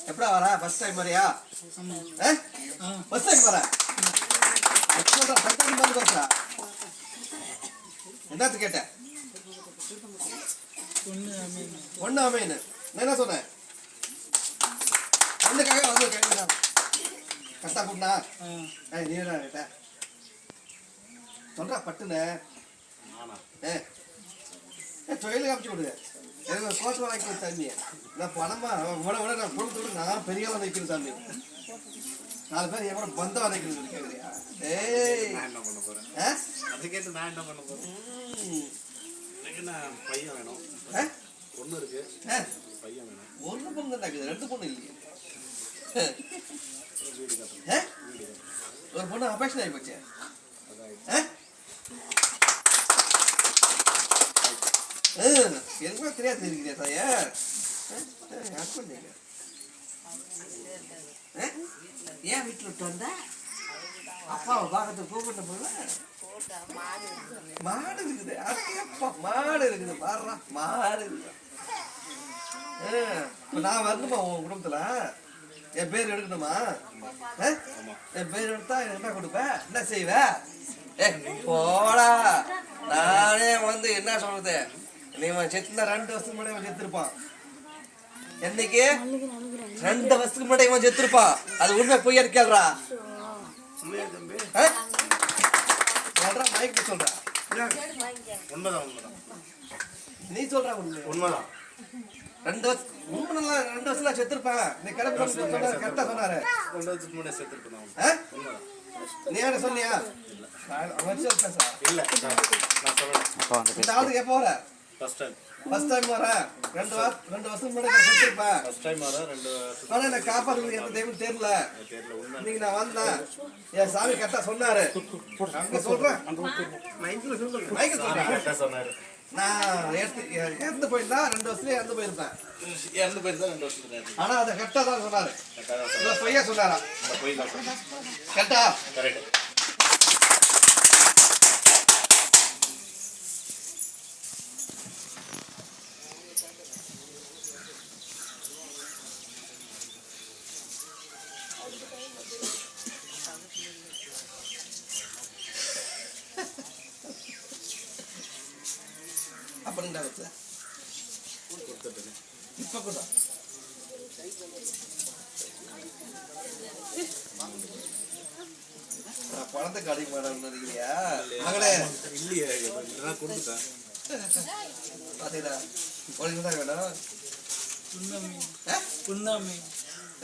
எப்படா வர first time வரியா? ஃபர்ஸ்ட் டைம் வர என்னத்து கேட்ட? ஒண்ணு அமைன்னு நான் என்ன சொன்னேன்? ஒண்ணுக்காக வந்து கேட்டா கரெக்டா கூட்டினா நீ என்ன கேட்ட சொல்றா பட்டுன்னு தொழிலுக்கு அமுச்சு விடுங்க. எனக்கு கோச்சு வாங்கி தம்பி நான் பணமா விட விட நான் கொடுத்து விட நான் பெரிய வைக்கிறேன் தம்பி. 4 பேர் என் கூட பந்தம் வதைக்கணும் கேட்குறியா? என்ன பண்ண போறேன்? அதை கேட்டு நான் என்ன பண்ண போறேன்? எனக்கு நான் பையன் வேணும். பொண்ணு இருக்கு, பையன் வேணும். ஒண்ணு பொண்ணு தான் இருக்குது, 2 பொண்ணு இல்லையே. ஒரு பொண்ணு அபேஷன் ஆகி போச்சு. எனக்குமே தெரியாது இருக்கிறியா தாயா? ஏன் வீட்டில் விட்டு வந்த? அப்பாவை பார்க்கறதுக்கு கூப்பிட்ட போல மாடு இருக்குது. அப்பா மாடு இருக்குது பாடுறா, மாடு இருக்குது. நான் வரணுமா உன் குடும்பத்துல? என் பேர் எடுக்கணுமா? என் பேர் எடுத்தா என்ன கொடுப்பேன், என்ன செய்வ? போடா, நானே வந்து என்ன சொல்றது, நீ செத்துனா 2 வருஷத்துக்கு முன்னாடி அவன் செத்துருப்பான். என்னைக்கு 2 வருஷத்துக்கு முன்னாடி இவன் செத்துருப்பான். அது உண்மை பொய்யா கேள்றா? மைக்கு சொல்ற நீ சொல்ற உண்மைதான். 2 வருஷம் செத்துருப்பேன். நீ கிளம்பி கரெக்டா சொன்னாரு. 2 வருஷத்துக்கு முன்னாடி செத்துருப்பேன். நீ என்ன சொன்னியா? இல்ல இந்த ஆளுக்கு எப்போ வர? ஃபர்ஸ்ட் டைம் வர. 2 வருஷம் முன்னாடி நான் செத்துருப்பேன். ஃபர்ஸ்ட் டைம் வர 2 வருஷம். ஆனா நான் காப்பாடுறது எந்த டைமும் தெரியல. இன்னைக்கு நான் வந்தேன், என் சாமி கரெக்டா சொன்னாரு. அங்க சொல்றேன் சொன்னாரு. நான் இறந்து போயிருந்தா 2 வருஷத்துல இறந்து போயிருப்பேன். இறந்து போயிருந்தா 2 வருஷத்துல. ஆனா அதை கரெக்டா தான் சொன்னாரு. பொய்யா சொன்னாரா? கரெக்டா? கரெக்ட். அப்படின்டா வச்சு இப்ப கூட பணத்துக்கு அடிக்க மாட்டான்னு நினைக்கிறியா? மகளே இல்லையே, கொடுத்துட்டேன். பாத்தீங்களா, உனக்கு தான் வேணும்.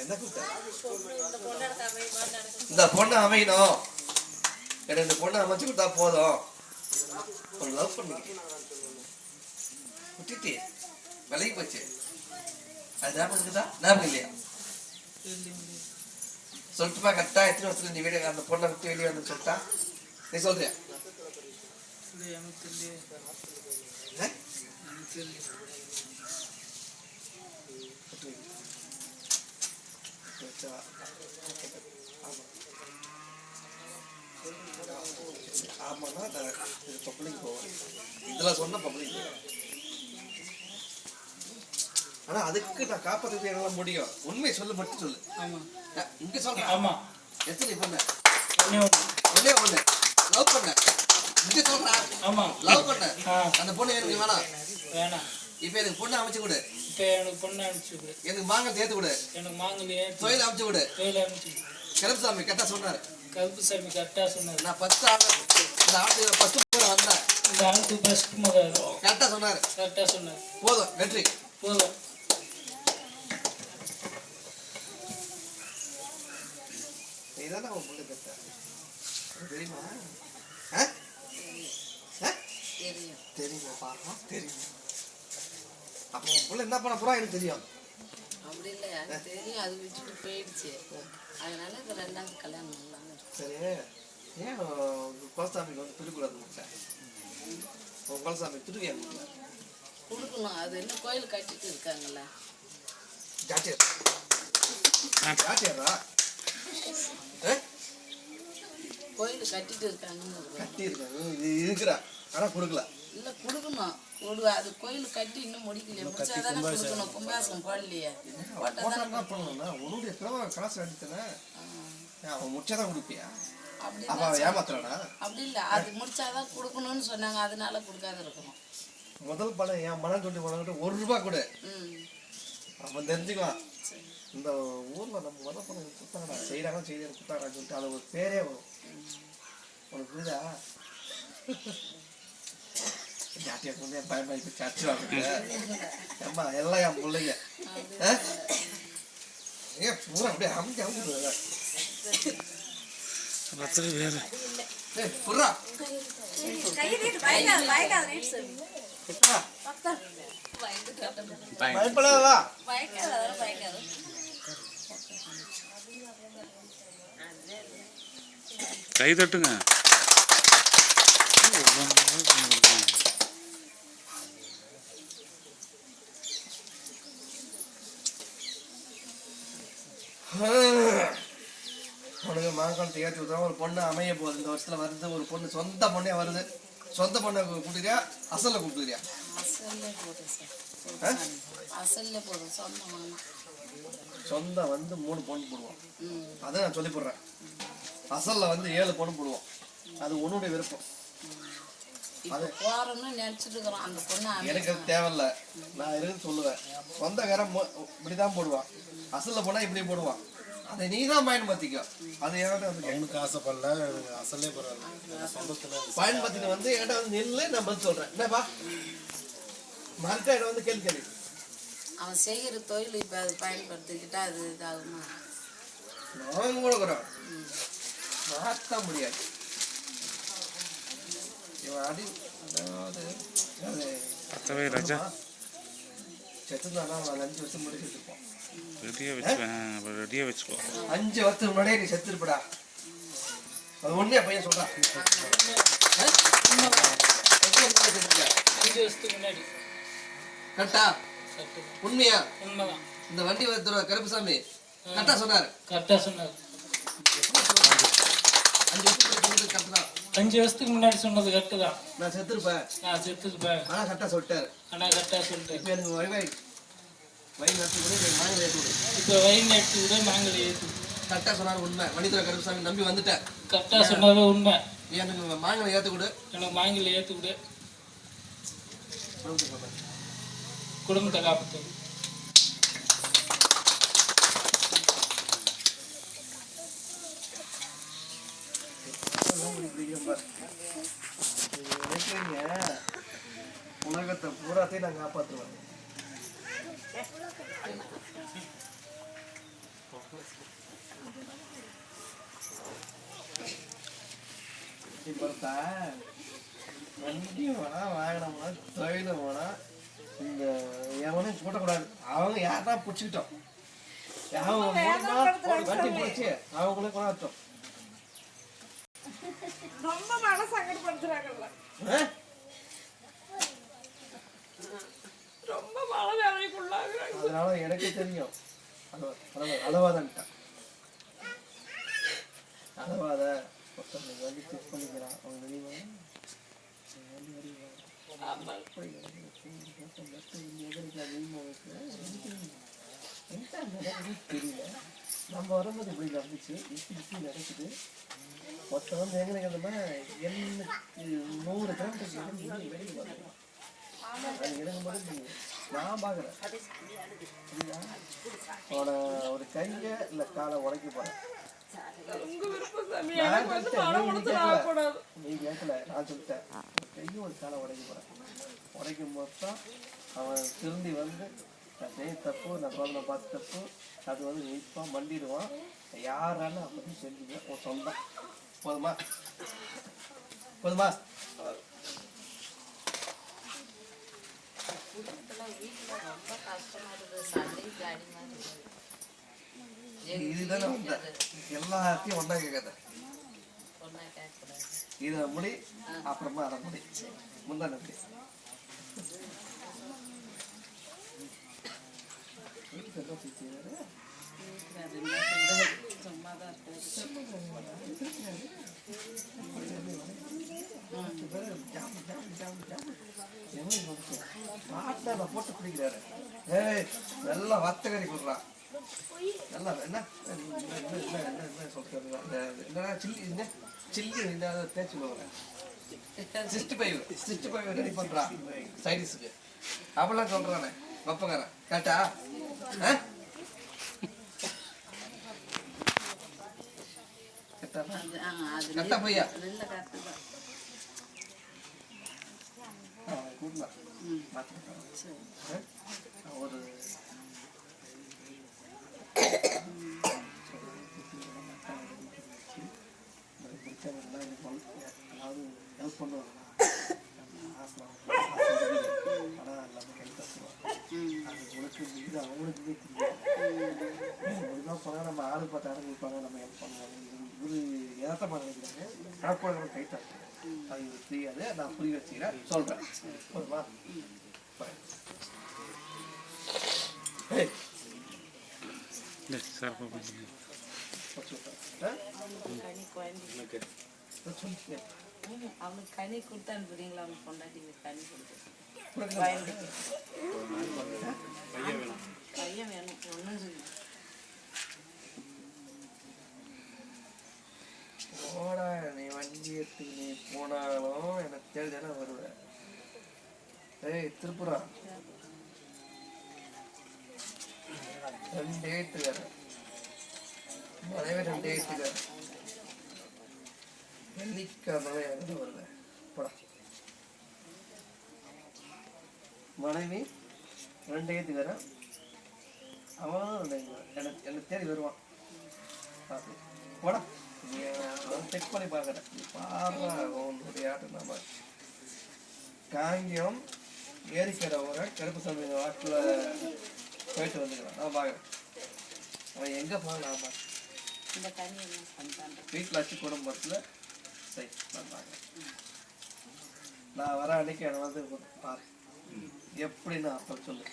என்ன கூப்பிட்ட? இந்த பொண்ணு அமையணும். எனக்கு இந்த பொண்ணு அமைச்சு கொடுத்தா போதும். ஒரு லவ் பண்ணி விட்டுட்டு விலகி போச்சு. அது ஞாபகம் இருக்குதா? ஞாபகம் இல்லையா? சொல்லிட்டுமா கரெக்டா எத்தனை வருஷத்துல நீ வீடு அந்த பொண்ணை விட்டு வெளியே வந்து சொல்லிட்டா? நீ சொல்றியா? ஆமாண்ணா பப்ளிக் போவேன், இதெல்லாம் சொன்ன பப்ளிக் போவேன். ஆனா அதுக்கு நான் காப்பாற்ற என்னால முடியும். உண்மையை சொல்லு, மட்டும் சொல்லு. இங்க சொல்றேன். ஆமா, எத்தனை பொண்ணு? ஒண்ணே ஒண்ணு லவ் பண்ண. இங்க சொல்றா. ஆமா, லவ் பண்ண. அந்த பொண்ணு எனக்கு வேணாம். இப்ப எனக்கு பொண்ணு அமைச்சு கொடு. எனக்கு மாங்கல் தேத்து கொடு. தொழில் அமைச்சு கொடு. கருப்புசாமி கரெக்டா சொன்னாரு. நான் ஃபர்ஸ்ட் இந்த ஆளுக்கு ஃபர்ஸ்ட் முறை வந்தேன். கரெக்டா சொன்னாரு. போதும், வெற்றி போதும். இதான் அவன் புள்ள கத்த தெரியுமா? தெரியுமா? பாப்பா தெரியும். அப்போ உன் புள்ள என்ன பண்ண போறா எனக்கு தெரியும். அப்படி இல்லை, எனக்கு தெரியும். அது விட்டுட்டு போயிடுச்சு. அதனால இப்போ 2வது கல்யாணம் பண்ணலான்னு. சரி, ஏன் குலசாமிக்கு வந்து திருக்கூடாது முடிச்சேன்? உன் குலசாமி திருவியா கொடுக்கணும். அது என்ன கோயில் கட்டிட்டு இருக்காங்கல்ல. ஜாட்டியாரா? கோயில் கட்டிட்டு இருக்காங்கன்னு. கட்டி இருக்காங்க இருக்கிறா, ஆனா கொடுக்கல. இல்லை, கொடுக்கணும். விடுவா அது கோயில் கட்டி இன்னும் முடிக்கலையே முடிச்சாதானே கொடுக்கணும் கும்பாசம் போடலையே போட்டாதானே என்ன பண்ணணும்னா உன்னுடைய காசு அடித்தன அவன் முடிச்சாதான் கொடுப்பியா அப்படி அப்ப ஏமாத்துறானா அப்படி இல்லை அது முடிச்சாதான் கொடுக்கணும்னு சொன்னாங்க அதனால கொடுக்காத இருக்கணும் முதல் படம் என் மனம் சொல்லி உனக்கிட்ட ₹1 கொடு அவன் தெரிஞ்சுக்குவான் இந்த ஊர்ல நம்ம முதல் படம் குத்தாடா செய்யறாங்க செய்ய குத்தாடான்னு சொல்லிட்டு அது ஒரு பேரே வரும் உனக்கு புரியுதா ஜாட்டியா கொண்டு என் பயமா இப்ப சர்ச்சு வாங்க அம்மா எல்லாம் என் பிள்ளைங்க ஏன் பூரா அப்படியே அமுக்கி அமுக்கி புறா பயப்படாதா கை தட்டுங்க உனக்கு மாங்காலத்தை ஏற்றி விட்டுறோம் ஒரு பொண்ணு அமைய போகுது இந்த வருஷத்துல வருது ஒரு பொண்ணு சொந்த பொண்ணே வருது சொந்த பொண்ணை கூப்பிட்டுக்கிறியா அசல்ல கூப்பிட்டுக்கிறியா சொந்த வந்து 3 பொண்ணு போடுவோம் அதை நான் சொல்லி போடுறேன் அசல்ல வந்து 7 பொண்ணு போடுவோம் அது உன்னுடைய விருப்பம் எனக்கு அது தேவையில்ல நான் இருக்குன்னு சொல்லுவேன் சொந்தக்காரன் இப்படிதான் போடுவான் அசல்ல போனா இப்படி போடுவான் அதை நீ தான் பயன்படுத்திக்கோ அது என்கிட்ட வந்து அவனுக்கு ஆசைப்படல அசல்லே பரவாயில்ல சொந்தத்துல பயன்படுத்திட்டு வந்து என்கிட்ட வந்து நில்லு நான் பதில் சொல்றேன் என்னப்பா மறுக்க வந்து கேள்வி அவன் செய்கிற தொழில் இப்ப அது பயன்படுத்திக்கிட்டா அது இதாகுமா நான் கொடுக்குறோம் மாற்ற முடியாது இவன் அடி அதாவது ராஜா செத்துனானா 5 வருஷம் முன்னாடி செத்துருப்போம் ரெடியா வச்சுக்கோ 5 வருஷத்துக்கு முன்னாடியே நீ செத்துருப்படா அது ஒண்ணே பையன் சொல்றான் கரெக்டா உண்மையா இந்த வண்டி வருத்துற கருப்புசாமி கரெக்டா சொன்னாரு 5 வருஷத்துக்கு முன்னாடி சொன்னது கரெக்டு தான். நான் செத்துருப்பேன் ஆனா கரெக்டா சொல்லிட்டாரு. இப்போ எனக்கு வயிறு நட்டு கூட மாங்கல் ஏற்று விடு. இப்போ வயிறு நட்டு கூட மாங்கல் ஏற்று கரெக்டா சொன்னாரு உண்மை. மணித்துறை கருப்புசாமி நம்பி வந்துட்டேன். கரெக்டா சொன்னது உண்மை. எனக்கு மாங்கல் ஏற்று கொடு. எனக்கு மாங்கல் ஏற்று கொடு. குடும்பத்தை காப்பாற்று. உலகத்தை பூராத்தையும் நான் காப்பாற்றுவேன். இப்ப வண்டி வேணா வாங்கினோம்னா தொழில் வேணா இந்த எவனையும் கூட்டக்கூடாது. அவங்க யாருன்னா பிடிச்சிக்கிட்டோம் வண்டி பிடிச்சி அவங்களே கொண்டாட்டோம். ரொம்ப மன சங்கடப்படுத்துறாங்கல்ல, ரொம்ப மன வேதனைக்குள்ளாகிறாங்க. அதனால எனக்கு தெரியும் அளவாதான்ட்டான். அளவாத ஒருத்தர் வண்டி செக் பண்ணிக்கிறான். அவங்க வெளியே தெரியல. நம்ம வரும்போது இப்படி நடந்துச்சு, இப்படி நடக்குது. மொத்தம் வந்து எங்க நிகழ்ந்தோம்னா 100 கிலோமீட்டர் வெளியே பார்க்கலாம். அது இறங்கும்போது நான் பார்க்குறேன் அவனை ஒரு கையை இல்லை காலை உடைக்க போறேன். நீ கேட்கல, நான் சொல்லிட்டேன். கையும் ஒரு காலை உடைக்க போறேன். உடைக்கும் போது தான் அவன் திரும்பி வந்து நான் செய்ய தப்பு, நான் சோதனை பார்த்து தப்பு, அது வந்து நிற்பான், மண்டிடுவான். யாராலும் அப்படி செஞ்சுங்க உன் சொந்தம். போதுமா போதுமா? இதுதானே வந்த எல்லாத்தையும் ஒன்றா கேட்காத. இதை முடி, அப்புறமா அதை முடி, முந்தான முடி. சும்மாதான் போட்டு பிடிக்கிறாரு. ஏய் நல்லா வத்தகறி கொடுறான். நல்லா என்ன சொல்றது, என்ன சில்லி தேய்ச்சி போகிறேன். 65 ரெடி பண்றான் சைடிஸுக்கு. அப்படிலாம் சொல்றானே வப்பக்காரன். கேட்டா கரெக்டா பையா ஒரு அதாவது ஹெல்ப் பண்ணுவாங்க. ஆனால் எல்லாமே கை தட்டுவாங்க. அது உனக்கு இது அவங்களுக்கு தெரியும். போனால் நம்ம ஆளு பார்த்து ஆரம்பிப்பாங்க, நம்ம ஹெல்ப் பண்ணுவாங்க. இது ஏற்றமாக நினைக்கிறாங்க. கணக்கு நம்ம கை தட்டுவோம். அது இவருக்கு தெரியாது. நான் புரிய வச்சுக்கிறேன், சொல்கிறேன். போதுமா? அவனுக்கு கனி கொடுத்து அனுப்புறீங்களா? அவனுக்கு பொண்டாட்டி கனி கொடுத்து பையன் வேணும் ஒன்றும் சொல்லி போடா. நீ வண்டி எடுத்து நீ போனாலும் எனக்கு தேடிதானே வருவேன். ஏய் திருப்புரா 2 8 மனைவி 2 8 வெள்ளிக்கிழமை எனக்கு வரல. போடா. மனைவி 2 8 அவனும் 2 எனக்கு தேடி வருவான். போடா. செக் பண்ணி பார்க்குறேன். பாடுறா உன்னுடைய ஆட்டம். நம்ம காங்கியம் ஏரிக்கரை வர கருப்புசாமி வாட்டில் போயிட்டு வந்துக்கலாம். நான் பார்க்குறேன். அவன் எங்கே போனான்? நான் பார்க்குறேன். இந்த கனி என்ன பண்ணுறான்? வீட்டில் வச்சு குடும்பத்தில் சரி நான் பார்க்குறேன். நான் வர அன்னைக்கு என்னை வந்து பாரு எப்படின்னு அப்போ சொல்லு.